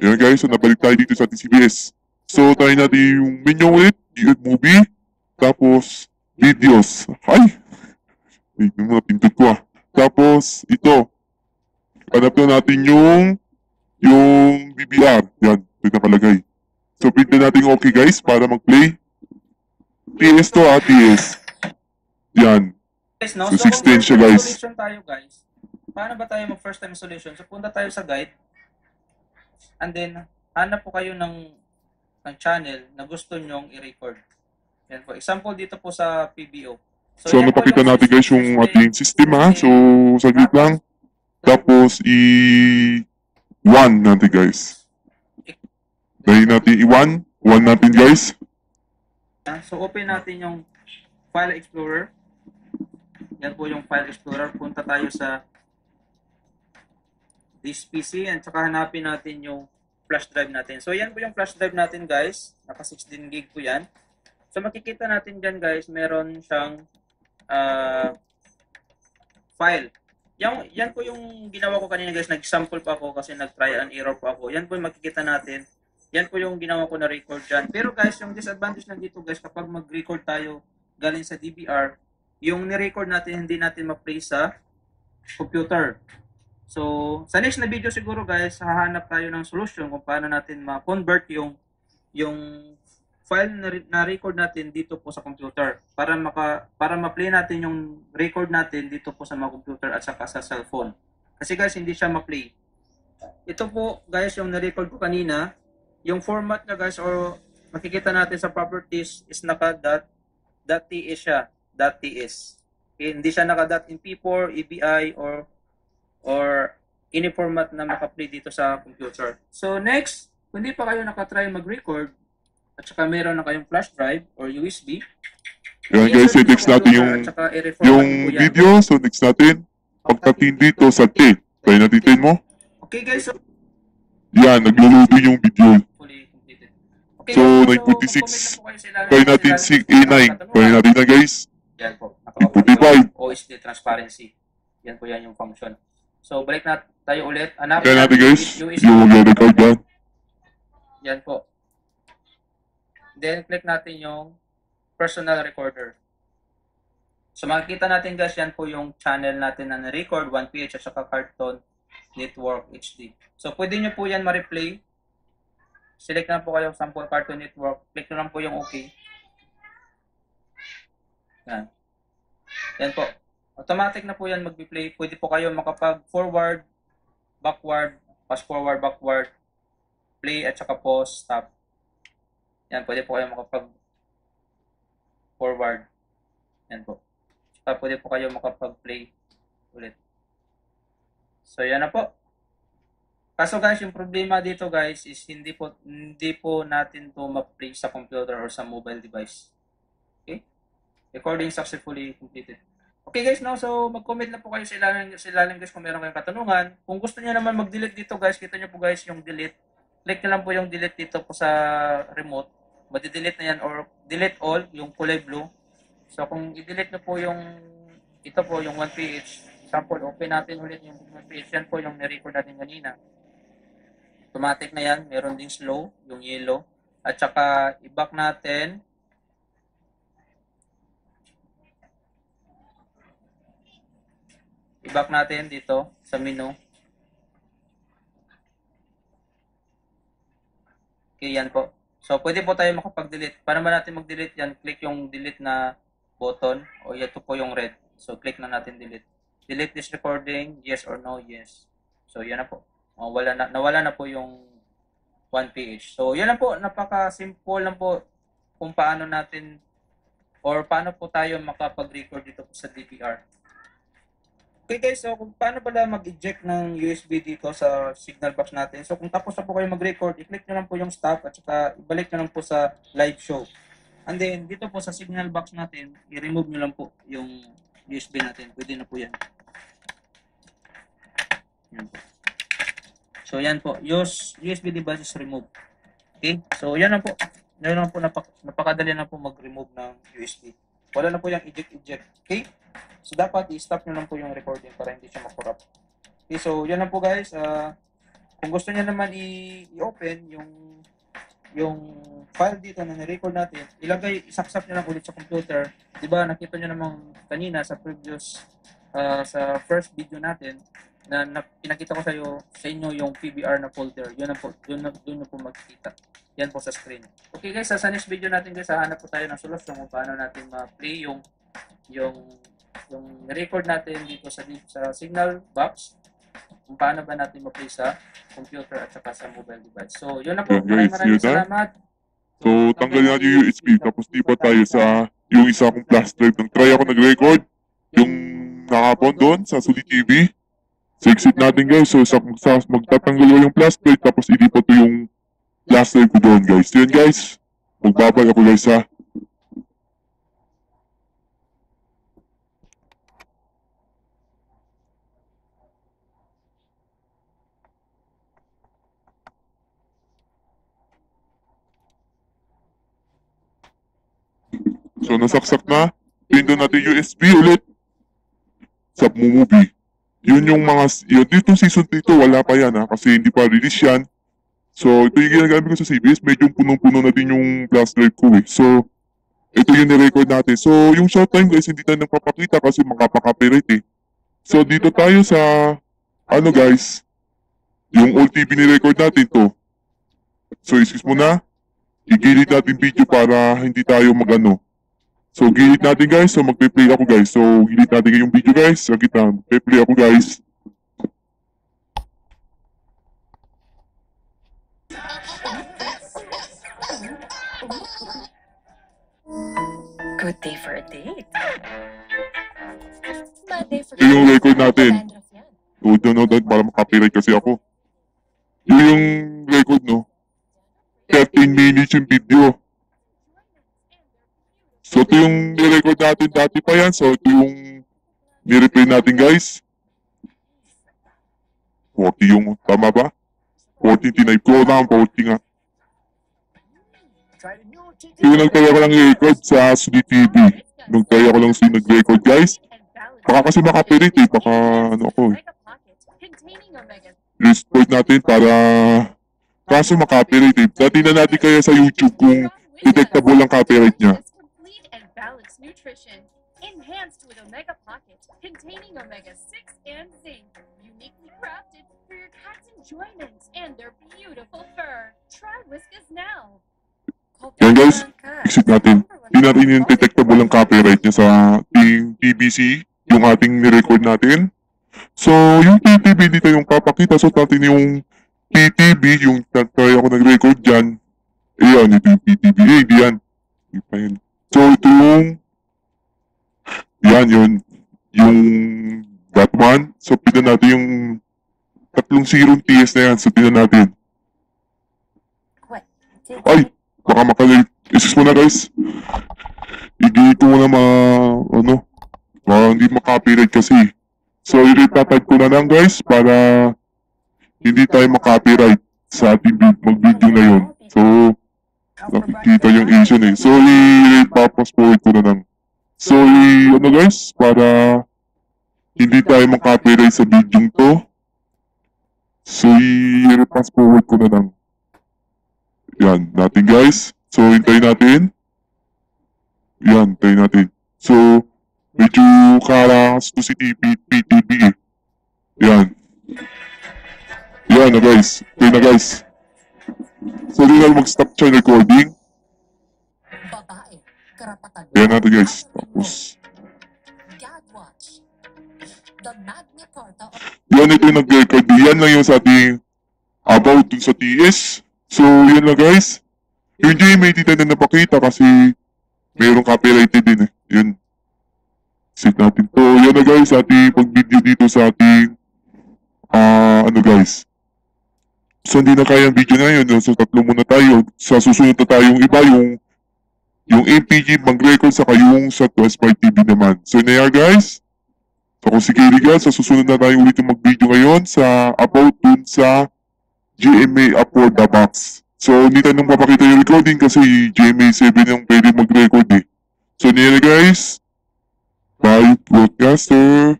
Ayan guys, so nabalik tayo dito sa TCBS. So, try natin yung menu ulit, yung movie, tapos videos. Ay! Wait, yung mga pintot ko ah. Tapos, ito. Hanap na natin yung BBR. Yan, ito nakalagay. So, print na natin yung okay guys para mag-play. TS to ah, TS. Yan. Guys, no? So, So, kung 16 first siya time guys. installation tayo, guys, paano ba tayo mag first time installation? So, punta tayo sa guide. And then, hanap po kayo ng channel na gusto nyong i-record. Yan po. Example dito po sa PBO. So, yan po napakita yung natin guys yung ating system ha. So, saglit lang. Tapos, i-1 natin guys. Dahil natin i-1. 1 natin guys. So, open natin yung File Explorer. Yan po yung File Explorer. Punta tayo sa this PC and saka hanapin natin yung flash drive natin. So, yan po yung flash drive natin guys. Naka 16 gig po yan. So, makikita natin dyan guys, meron siyang file. Yan po yung ginawa ko kanina guys. Nag-sample pa ako kasi nag-try and error pa ako. Yan po yung makikita natin. Yan po yung ginawa ko na record dyan. Pero guys, yung disadvantage lang dito guys, kapag mag-record tayo galing sa DVR, yung ni-record natin, hindi natin ma-play sa computer. So, sa next na video siguro guys, hahanap tayo ng solution kung paano natin ma-convert yung file na record natin dito po sa computer para ma-play natin yung record natin dito po sa mga computer at saka sa cellphone. Kasi guys, hindi siya ma-play. Ito po guys, yung na-record ko kanina, yung format niya guys, or makikita natin sa properties is naka.ts siya, .ts. Okay, hindi siya naka.mp4, EBI, or any format na maka-play dito sa computer. So next, kung hindi pa kayo nakatry mag-record, at saka meron na kayong flash drive or USB, Yan guys, i-text natin yung video. So, next natin. Pagtatin dito sa T. Try natin tin mo. Okay guys, so Yan, naglo-loading yung video. fully completed. Okay, So, guys, 946. mag-comment na po kayo sa ilalim. Try natin si A9. Try natin na guys. Yan po. 845. OSD transparency. Yan po yan yung function. So, balik na tayo ulit. Hanapin Try natin guys. USB. Yung mag-record yan. Yan po. Then, click natin yung personal recorder. So, makikita natin guys, yan po yung channel natin na na-record, 1PH at saka Cartoon Network HD. So, pwede nyo po yan ma-replay. Select na po kayo sample Cartoon Network. Click nyo lang po yung OK. Yan. Yan po. Automatic na po yan mag-play. Pwede po kayo makapag-forward, backward, fast forward, backward, play at saka pause, stop. Yan, pwede po kayo makapag-forward. Yan po. Saka pwede po kayo makapag-play ulit. So, yan na po. Kaso guys, yung problema dito guys is hindi po natin to ma-play sa computer or sa mobile device. Okay? Recording successfully completed. Okay guys, no? So, mag-comment na po kayo sa ilalim guys kung meron kayong katanungan. Kung gusto niyo naman mag-delete dito guys, kita niyo po guys yung delete. Click nyo lang po yung delete dito po sa remote. Madi-delete na yan or delete all, yung kulay blue. So, kung i-delete nyo po ito po yung 1PH, sample, open natin ulit yung 1PH. Yan po yung na-record natin kanina. Automatic na yan. Meron ding slow, yung yellow. At saka, i-back natin. I-back natin dito sa menu. Okay, yan po. So, pwede po tayo makapag-delete. Paano ba natin mag-delete yan? Click yung delete na button. O ito po yung red. So, click na natin delete. Delete this recording. Yes or no? Yes. So, yan na po. Nawala na po yung 1PH. So, yan lang po. Napaka-simple lang po kung paano natin or paano po tayo makapag-record dito po sa DVR. Okay guys, so kung paano pala mag-eject ng USB dito sa signal box natin. So kung tapos na po kayo mag-record, i-click nyo lang po yung stop at saka ibalik nyo lang po sa live show. And then dito po sa signal box natin, i-remove nyo lang po yung USB natin. Pwede na po yan. Yan po. So yan po, use USB devices remove. Okay, so yan lang po. Yan lang po, napakadali na po mag-remove ng USB. Wala na po yung eject. Okay? So, dapat i-stop nyo lang po yung recording para hindi siya makorrupt. Okay, so, yan lang po guys. kung gusto niya naman i-open yung file dito na ni-record natin, isaksak niyo lang ulit sa computer. 'Di ba? Nakita niyo naman kanina sa previous sa first video natin na pinakita ko sa inyo yung PBR na folder. Yun na po makikita. Yan po sa screen. Okay guys, sa next video natin guys, hahanap po tayo ng solusyon kung paano natin ma-play yung record natin dito sa signal box, kung paano ba natin ma-play sa computer at saka sa mobile device. So, yun na po. Okay, guys, Maraming see you there. salamat. So, tanggalin natin yung USB, tapos lipat tayo sa yung isa kong flash drive. Nang try ako nag-record, yung nakapon doon sa Suli TV. So, exit natin guys. So, magtatanggal ko yung flash drive, tapos ilipat ko yung flash drive ko doon guys. So, yun guys. Magbabay ako guys ha. So, nasaksak na. Pindon natin USB ulit sa movie. Yun yung dito season 3 to, wala pa yan ha, kasi hindi pa release yan. So, ito yung ginagamit ko sa CBS, medyo punong-puno na din yung flash drive ko eh. So, ito yung ni-record natin. So, yung showtime guys, hindi tayo nagpapakita kasi makapaka-copyright eh. So, dito tayo sa, guys, yung old TV ni-record natin to. So, excuse mo na, igilid natin video para hindi tayo So, gilid natin guys. So, magpe-play ako guys. So, gilid natin yung video guys. So, kita, magpe-play ako guys. Good day for a date. Bad day for Ito yung record natin. So, doon para makapiright kasi ako. Yun yung record, no? 13 minutes yung video. So, ito yung nirecord natin dati pa yan. So, ito yung nireplay natin, guys. 40 yung, tama ba? 40, tinipe ko na, 40 nga. So, yung nagtaya ko lang i-record sa Suli TV. Nagtaya ko lang nag-record, guys. Baka kasi makapirit eh, baka ako eh. Restart natin para kaso makapirit eh. Dati na natin kaya sa YouTube kung detectable ang copyright niya. Nutrition enhanced with Omega Pocket containing omega 6 and zinc, uniquely crafted for your cat's enjoyment and their beautiful fur. Try Whiskas now. Yan guys, exit natin. Hindi natin yung detectable ang copyright niya sa TBC, yung ating nirecord natin. So, yung TTV dito yung papakita. So, natin yung TTV, yung tayo ako nag-record dyan. Ayan, ito yung TTV. Hindi yan. Hindi pa yan. So, ito yung that one. So, pinan natin yung 3 TS na yan. So, pinan natin. Ay! Baka makalit. Isis mo na guys. Igigit ko muna hindi makapiright kasi. So, i-retype ko na lang guys para hindi tayo makapiright sa ating mag-video na yun. So, nakikita yung issue eh. So, i-fast forward ko na lang. So, guys, para hindi tayo makapiright sa video to. So, i-fast forward ko na lang. Yan, natin guys. So, hintayin natin. Yan, hintayin natin. So, medyo karangas to si PTV eh. Yan. Yan na guys. Okay na guys. So, di na mag-stop siya recording. Babae, karapatan. Yan natin guys. Tapos, Godwatch. The Magna Carta of yan ito yung nag-record. Yan lang yung sa ating about dun sa TS. So, yan lang guys. Yung GMA dito na napakita kasi mayroong copyrighted din eh. Yun. Set natin to. Yan na guys, ating pag-video dito sa ating guys. So, hindi na kaya ang video na yun. So, 3 muna tayo. Sa susunod na tayong iba, yung MPG mag-record saka yung sa Smart TV naman. So, yun na yan guys. So, kung si Kirigal, sa susunod na tayo ulit yung mag-video ngayon sa about dun sa GMA Upload the Box. So, hindi tayo nang papakita yung recording kasi GMA 7 yung pwede mag-record eh. So, yun na guys. Bye, broadcaster.